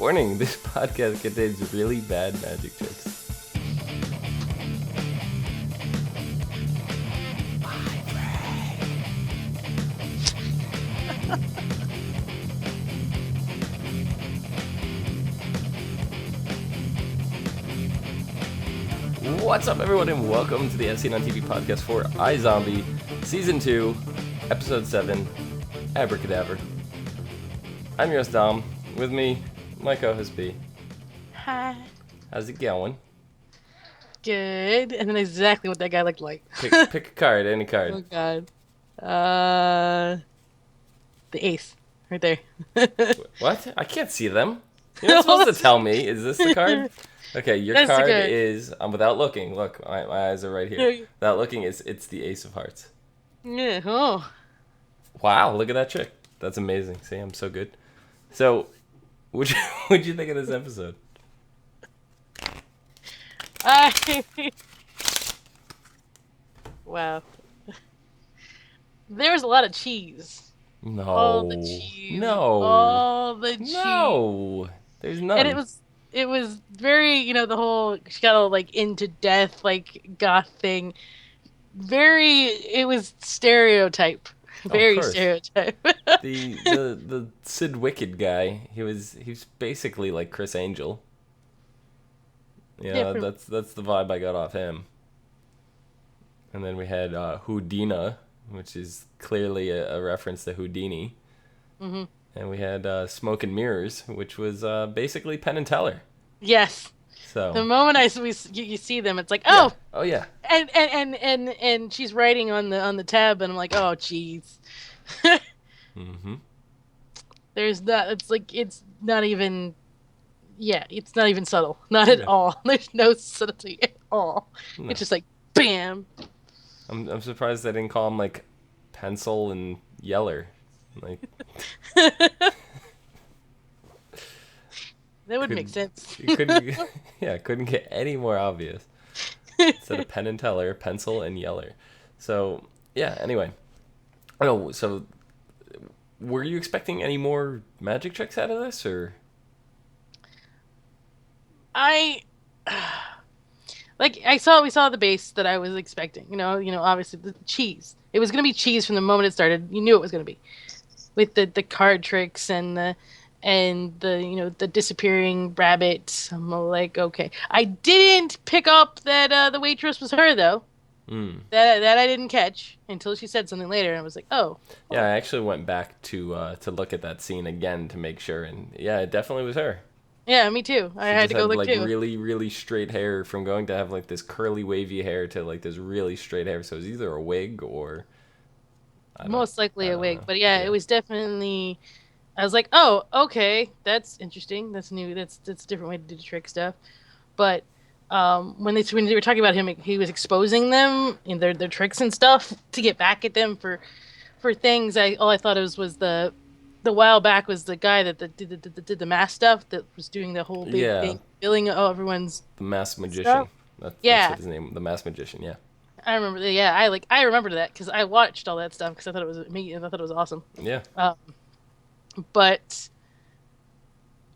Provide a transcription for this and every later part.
Warning, this podcast contains really bad magic tricks. What's up, everyone, and welcome to the As Seen on TV podcast for iZombie, Season 2, Episode 7, Abra Cadaver. I'm your host, Dom. With me, my co-host, B. Hi. How's it going? Good. And then exactly what that guy looked like. Pick a card, any card. Oh, God. The ace. Right there. What? I can't see them. You're not supposed to tell me. Is this the card? Okay, your That's the card card. is, without looking, look, my eyes are right here. Without looking, it's the Ace of Hearts. Yeah. Oh. Wow, look at that trick. That's amazing. See, I'm so good. So, what'd you think of this episode? Wow. There was a lot of cheese. No. All the cheese. No. All the cheese. No. There's none. And it was very, the whole, she got all, into death, goth thing. It was stereotype. Very stereotype. the Sid Wicked guy, he's basically like Chris Angel. Yeah, that's the vibe I got off him. And then we had Houdina, which is clearly a reference to Houdini. Mm-hmm. And we had Smoke and Mirrors, which was basically Penn and Teller. Yes. So the moment you see them, it's like, oh, yeah. Oh yeah. And she's writing on the tab, and I'm like, oh, jeez. Mm-hmm. There's not. It's not even. Yeah, it's not even subtle. Not at all. There's no subtlety at all. No. It's just like, bam. I'm surprised they didn't call him like Pencil and Yeller. Like that would make sense. Couldn't get any more obvious. Instead of Penn and Teller, Pencil and Yeller. So yeah. Anyway, so were you expecting any more magic tricks out of this, or? We saw the base that I was expecting. Obviously the cheese. It was gonna be cheese from the moment it started. You knew it was gonna be, with the card tricks and the the disappearing rabbit. I'm like, okay. I didn't pick up that the waitress was her though. That I didn't catch until she said something later, and I was like, oh. Yeah, I actually went back to look at that scene again to make sure, and yeah, it definitely was her. Yeah, me too. I had to go look too. Really, really straight hair, from going to have this curly, wavy hair to this really straight hair. So it was either a wig or most likely a wig. But yeah, it was definitely. I was like, oh, okay, that's interesting. That's new. That's a different way to do the trick stuff. But when they were talking about him, he was exposing them in their tricks and stuff to get back at them for things. All I thought it was the while back was the guy that did the mask stuff, that was doing the whole big thing, billing everyone's the mask magician. That's his name, the mask magician. Yeah, I remember. Yeah, I remember that because I watched all that stuff because I thought it was amazing. I thought it was awesome. Yeah. But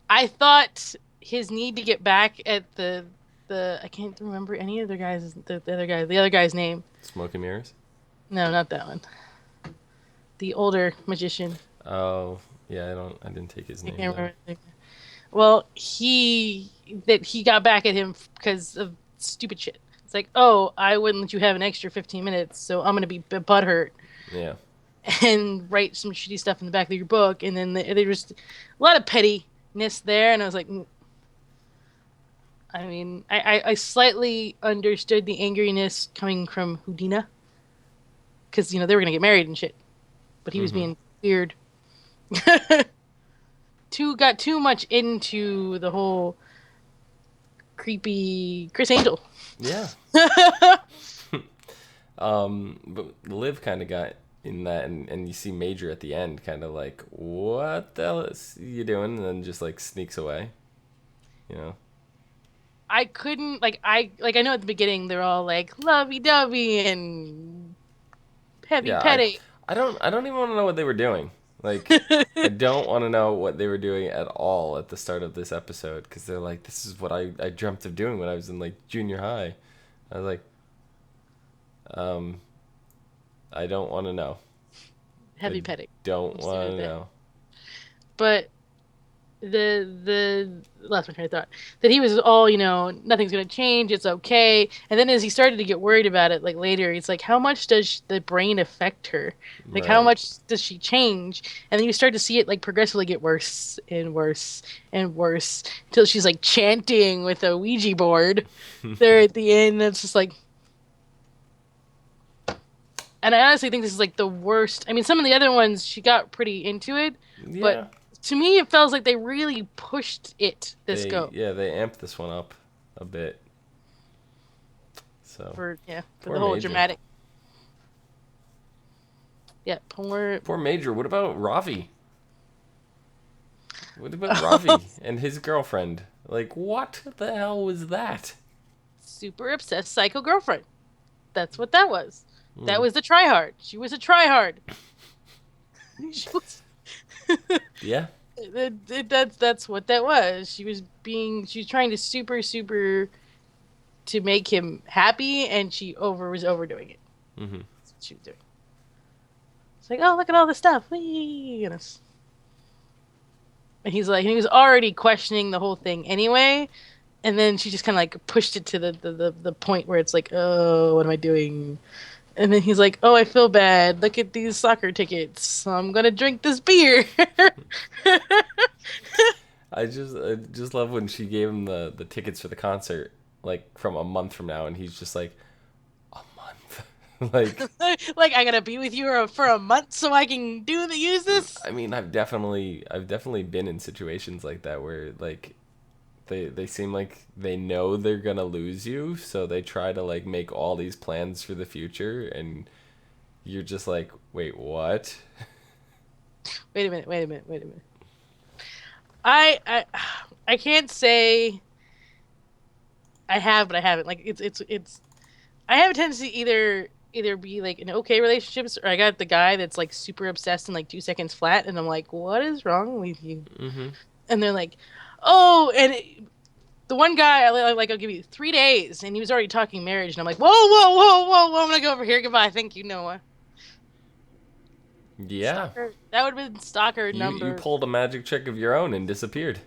I thought his need to get back at the I can't remember any other guys. The other guy's name. Smoke and Mirrors. No, not that one. The older magician. Oh, yeah, I didn't take his name. I can't remember. Well, he got back at him because of stupid shit. It's like, oh, I wouldn't let you have an extra 15 minutes, so I'm going to be butthurt. Yeah. And write some shitty stuff in the back of your book, and then there was a lot of pettiness there, and I was like, I mean, I slightly understood the angriness coming from Houdina, because, they were going to get married and shit, but he was being weird. Got too much into the whole creepy Chris Angel. Yeah. But Liv kind of got in that, and you see Major at the end kind of like, what the hell is you doing? And then just sneaks away. I couldn't I know at the beginning they're all lovey-dovey and heavy petty. I don't even want to know what they were doing. Like, I don't want to know what they were doing at all at the start of this episode because they're like, this is what I dreamt of doing when I was in like junior high. I was like, um, I don't want to know. Heavy I petting. don't want to know. But the lost my train of thought, that he was all, nothing's gonna change, it's okay. And then as he started to get worried about it, like later, he's like, how much does the brain affect her? Like, how Right. much does she change? And then you start to see it like progressively get worse and worse and worse until she's like chanting with a Ouija board there at the end. It's just like, and I honestly think this is like the worst. I mean, some of the other ones she got pretty into it, but Yeah. to me it feels like they really pushed it this go. They amped this one up a bit. So For poor the whole Major. dramatic. Yeah, Poor Major. What about Ravi? What about Ravi and his girlfriend? Like, what the hell was that? super obsessed psycho girlfriend. That's what that was. That Mm. was the tryhard. She was a tryhard. She was. Yeah. That's what that was. She was trying to super to make him happy, and she was overdoing it. Mm-hmm. That's what she was doing. It's like, oh, look at all this stuff. Whee! And he's like, he was already questioning the whole thing anyway. And then she just kind of like pushed it to the point where it's like, oh, what am I doing? And then he's like, oh, I feel bad. Look at these soccer tickets. I'm gonna drink this beer. I just love when she gave him the tickets for the concert, like from a month from now, and he's just like, a month. Like, Like, I gotta be with you for a month so I can use this. I mean, I've definitely been in situations like that where like they seem like they know they're gonna lose you, so they try to like make all these plans for the future, and you're just like, wait, what? Wait a minute. Wait a minute. Wait a minute. I I can't say I have, but I haven't. Like it's. I have a tendency either be like in okay relationships, or I got the guy that's like super obsessed in like 2 seconds flat, and I'm like, what is wrong with you? Mm-hmm. And they're like, oh, and the one guy like I'll give you 3 days, and he was already talking marriage, and I'm like, whoa, I'm gonna go over here. Goodbye, thank you, Noah. Yeah. Stalker. That would have been stalker You number. pulled a magic trick of your own and disappeared.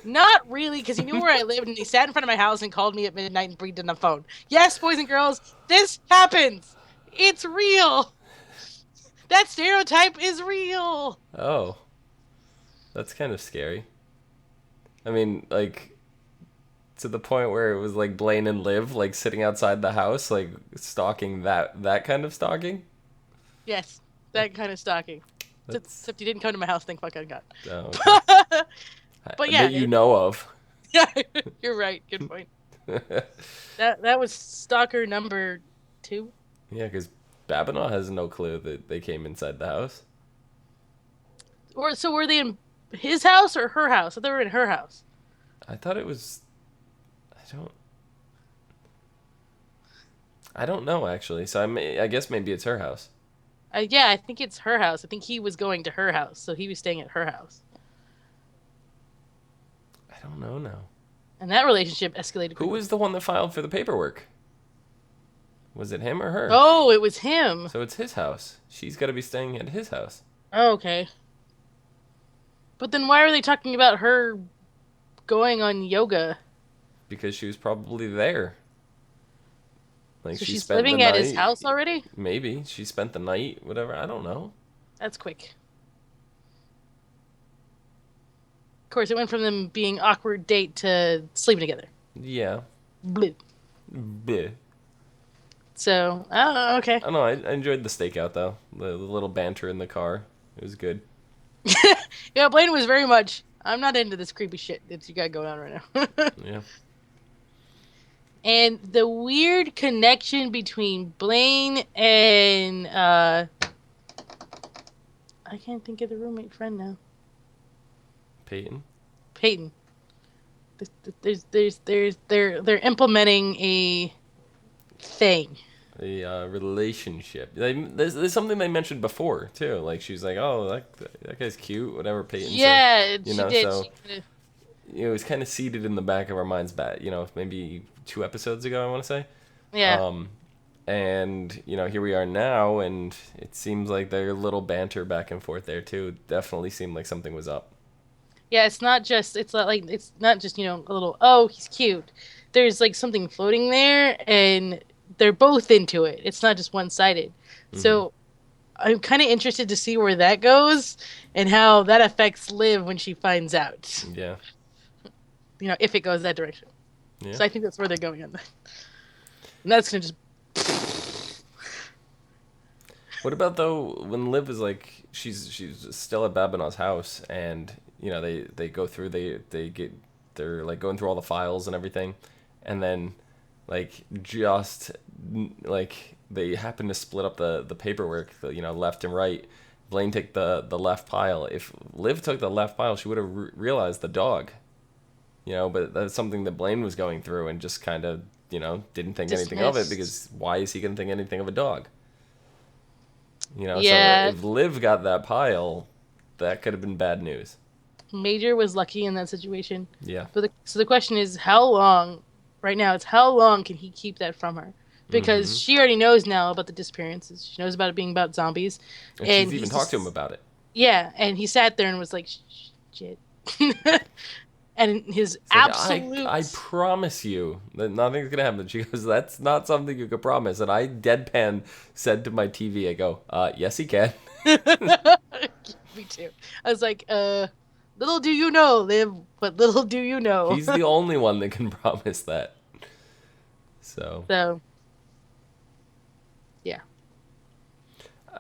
Not really, because he knew where I lived, and he sat in front of my house and called me at midnight and breathed in the phone. Yes, boys and girls, this happens. It's real. That stereotype is real. Oh, that's kind of scary. I mean, like to the point where it was like Blaine and Liv like sitting outside the house, like stalking that kind of stalking. Yes, that kind of stalking. That's Except he didn't come to my house, thank fuck I got. oh, okay. But yeah, That you know of. yeah, you're right. Good point. That was stalker number 2. Yeah, because Babinow has no clue that they came inside the house. Or so were they in his house or her house? I thought they were in her house. I thought it was. I don't. I don't know actually. So I guess maybe it's her house. Yeah, I think it's her house. I think he was going to her house, so he was staying at her house. I don't know now. And that relationship escalated quickly. Who was the one that filed for the paperwork? Was it him or her? Oh, it was him. So it's his house. She's got to be staying at his house. Oh, okay. But then why are they talking about her going on yoga? Because she was probably there. Like So she she's spent the living at his night. house already? Maybe she spent the night. Whatever. I don't know. That's quick. Of course, it went from them being awkward date to sleeping together. Yeah. Bleh. Bleh. So, oh, okay. I don't know. I enjoyed the stakeout though. The little banter in the car. It was good. Yeah, Blaine was very much, I'm not into this creepy shit that you got going on right now. Yeah. And the weird connection between Blaine and I can't think of the roommate friend now. Peyton. They're implementing a thing. the relationship. There's something they mentioned before too. Like she's like, "Oh, that guy's cute," whatever Peyton Yeah, said. she did. So it was kind of seated in the back of our minds. Maybe 2 episodes ago, I want to say. Yeah. And here we are now, and it seems like their little banter back and forth there too definitely seemed like something was up. Yeah, it's not just a little, oh, he's cute. There's like something floating there, and they're both into it. It's not just one-sided. Mm-hmm. So I'm kind of interested to see where that goes and how that affects Liv when she finds out. Yeah. If it goes that direction. Yeah. So I think that's where they're going on that. And that's gonna just. What about though when Liv is like she's still at Babinot's house, and they go through they're like going through all the files and everything, and then like just like they happen to split up the paperwork, left and right. Blaine took the left pile. If Liv took the left pile, she would have realized the dog. But that's something that Blaine was going through and just kind of didn't think anything of it, because why is he gonna think anything of a dog? Yeah. So if Liv got that pile, that could have been bad news. Major was lucky in that situation. Yeah. So the question is, how long? Right now, it's how long can he keep that from her? Because she already knows now about the disappearances. She knows about it being about zombies, and she's even talked to him about it. Yeah, and he sat there and was like, "Shit." And his absolute... I promise you that nothing's going to happen. She goes, "That's not something you could promise." And I deadpan said to my TV, I go, "Yes, he can." Me too. I was like, little do you know, Liv, but little do you know. He's the only one that can promise that. So yeah.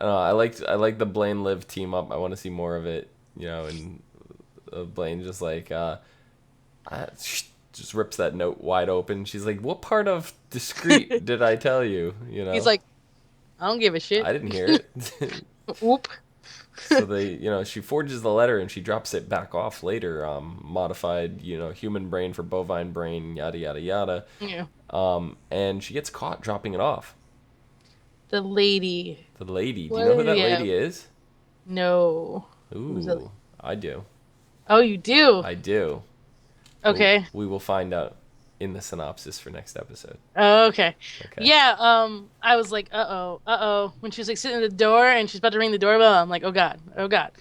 I like the Blaine Liv team up. I want to see more of it, and Blaine just like... just rips that note wide open. She's like, "What part of discreet did I tell you?" He's like, "I don't give a shit. I didn't hear it." Whoop. So she forges the letter and she drops it back off later. Modified, human brain for bovine brain, yada yada yada. Yeah. And she gets caught dropping it off. The lady. Do you know who that lady is? No. Ooh, I do. Oh, you do? I do. Okay. We will find out in the synopsis for next episode. Oh, okay. Yeah, I was like, uh-oh. When she was like sitting at the door and she's about to ring the doorbell, I'm like, oh god. And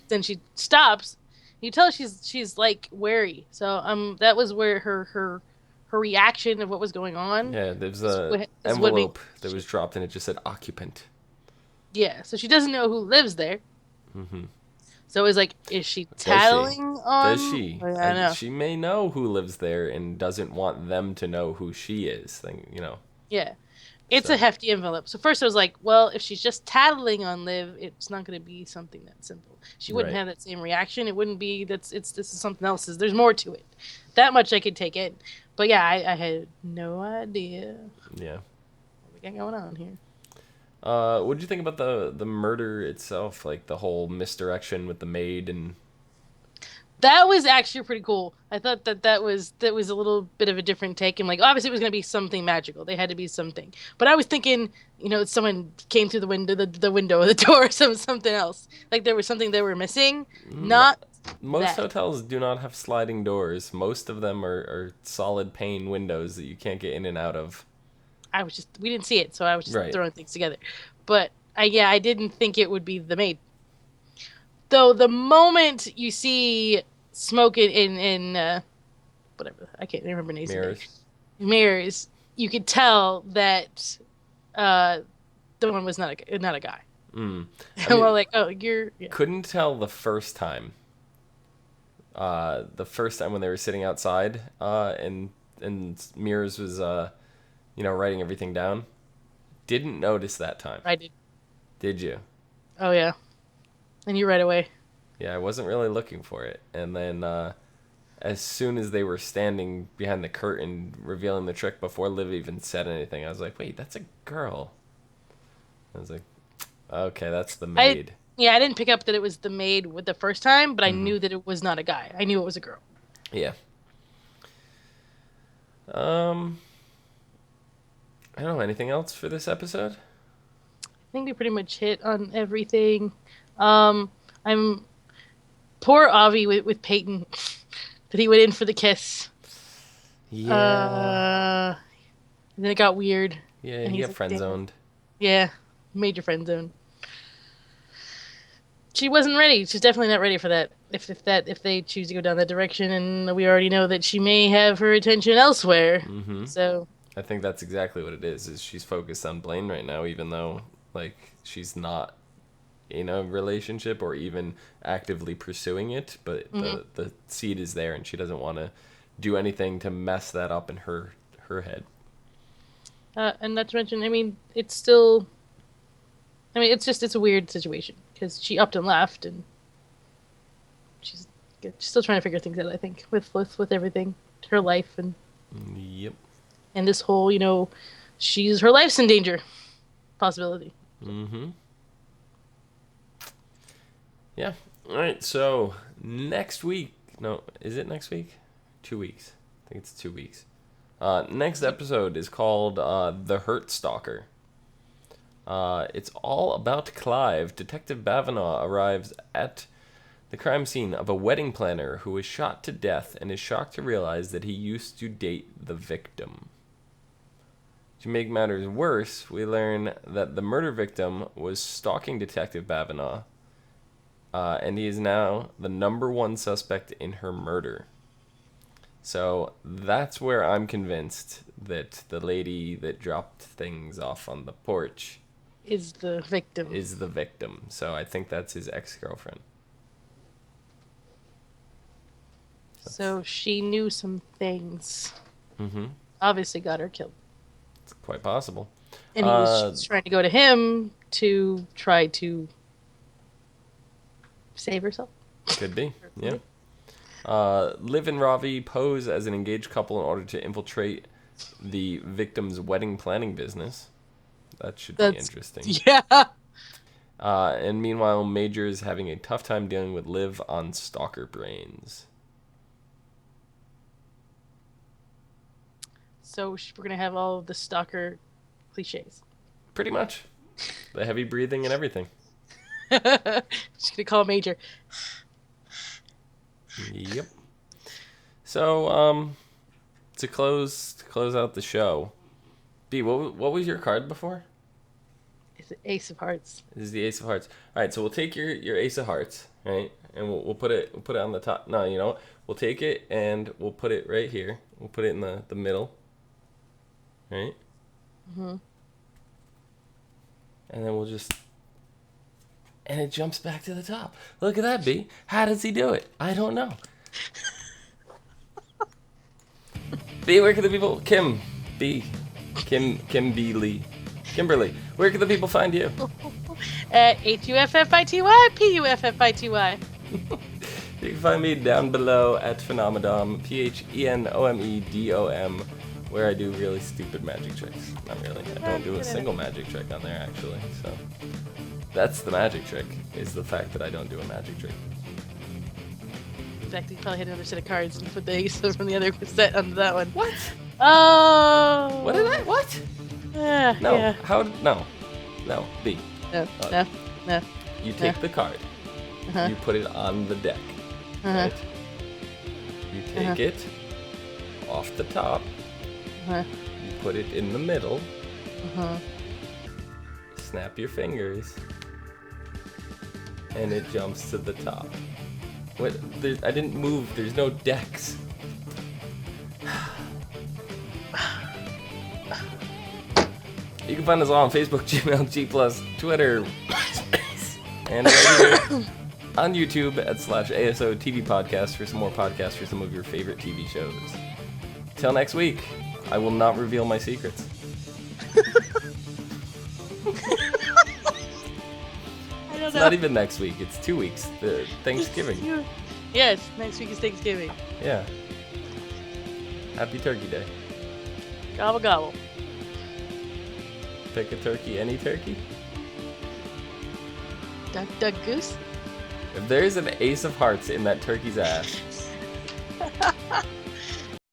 then she stops. You tell she's like wary. So that was where her reaction of what was going on. Yeah, there's a envelope that was dropped and it just said occupant. Yeah, so she doesn't know who lives there. Mm-hmm. So it was like, is she tattling on? Does she? I don't know. She may know who lives there and doesn't want them to know who she is. Yeah. It's a hefty envelope. So first I was like, well, if she's just tattling on Liv, it's not going to be something that simple. She wouldn't have that same reaction. It wouldn't be this is something else. There's more to it. That much I could take in. But yeah, I had no idea. Yeah. What we got going on here? What did you think about the murder itself? Like the whole misdirection with the maid and... That was actually pretty cool. I thought that was a little bit of a different take. And like, obviously it was going to be something magical. They had to be something. But I was thinking, someone came through the window, the window of the door, or something else. Like there was something they were missing. Most hotels do not have sliding doors. Most of them are solid pane windows that you can't get in and out of. We didn't see it, so I was just throwing things together. But I didn't think it would be the maid. Though the moment you see smoke in whatever, I can't remember names. Mirrors, you could tell that the one was not a guy. And we're like, oh, you're... Yeah. Couldn't tell the first time. The first time when they were sitting outside, and Mirrors was writing everything down. Didn't notice that time. I did. Did you? Oh yeah. And you right away. Yeah, I wasn't really looking for it. And then as soon as they were standing behind the curtain revealing the trick before Liv even said anything, I was like, wait, that's a girl. I was like, okay, that's the maid. I didn't pick up that it was the maid with the first time, but I knew that it was not a guy. I knew it was a girl. Yeah. I don't know, anything else for this episode? I think we pretty much hit on everything. I'm poor Avi with Peyton that he went in for the kiss. Yeah. And then it got weird. Yeah, and he he's got friend zoned. Yeah, major friend zone. She wasn't ready. She's definitely not ready for that. If they choose to go down that direction, and we already know that she may have her attention elsewhere. Mm-hmm. So I think that's exactly what it is. Is she's focused on Blaine right now, even though like she's not in a relationship or even actively pursuing it, but the seed is there, and she doesn't want to do anything to mess that up in her head. And not to mention, I mean, it's a weird situation because she upped and left, and she's still trying to figure things out. I think with everything, her life, and Yep. And this whole, her life's in danger possibility. Mm-hmm. Yeah. All right. So next week. No, is it next week? 2 weeks. I think it's 2 weeks. Next episode is called The Hurt Stalker. It's all about Clive. Detective Bavanaugh arrives at the crime scene of a wedding planner who was shot to death and is shocked to realize that he used to date the victim. To make matters worse, we learn that the murder victim was stalking Detective Bavanaugh, and he is now the #1 suspect in her murder. So that's where I'm convinced that the lady that dropped things off on the porch is the victim. So I think that's his ex-girlfriend. So she knew some things. Mm-hmm. Obviously got her killed. It's quite possible. And he was trying to go to him to try to save herself. Could be, yeah. Liv and Ravi pose as an engaged couple in order to infiltrate the victim's wedding planning business. That should be interesting. Yeah. And meanwhile, Major is having a tough time dealing with Liv on stalker brains. So we're going to have all of the stalker cliches. Pretty much. The heavy breathing and everything. Just going to call Major. Yep. So, to close out the show, B, what was your card before? It's the Ace of Hearts. This is the Ace of Hearts. All right, so we'll take your Ace of Hearts, right, and we'll put it on the top. No, you know what? We'll take it and we'll put it right here. We'll put it in the middle, right? Mm-hmm. And then and it jumps back to the top. Look at that, B. How does he do it? I don't know. B, where can the people... Kim B, Lee. Kimberly, where can the people find you? At HUFFITY, You can find me down below at Phenomedom, PHENOMEDOM, where I do really stupid magic tricks. Not really. I don't do a single magic trick on there, actually. So that's the magic trick, is the fact that I don't do a magic trick. In fact, you probably had another set of cards and put the ace from the other set onto that one. What? Oh! What did I? What? No. Yeah. How? No. No. B. No. You take the card. Uh-huh. You put it on the deck. Uh-huh. Right? You take it off the top. Uh-huh. You put it in the middle. Uh-huh. Snap your fingers. And it jumps to the top. What? I didn't move. There's no decks. You can find us all on Facebook, Gmail, G+, Twitter, and right here on YouTube at /ASOTVpodcast for some more podcasts for some of your favorite TV shows. Till next week, I will not reveal my secrets. It's not even next week, it's 2 weeks. The Thanksgiving. Yes, next week is Thanksgiving. Yeah. Happy Turkey Day. Gobble gobble. Pick a turkey, any turkey? Duck, duck, goose? If there's an ace of hearts in that turkey's ass,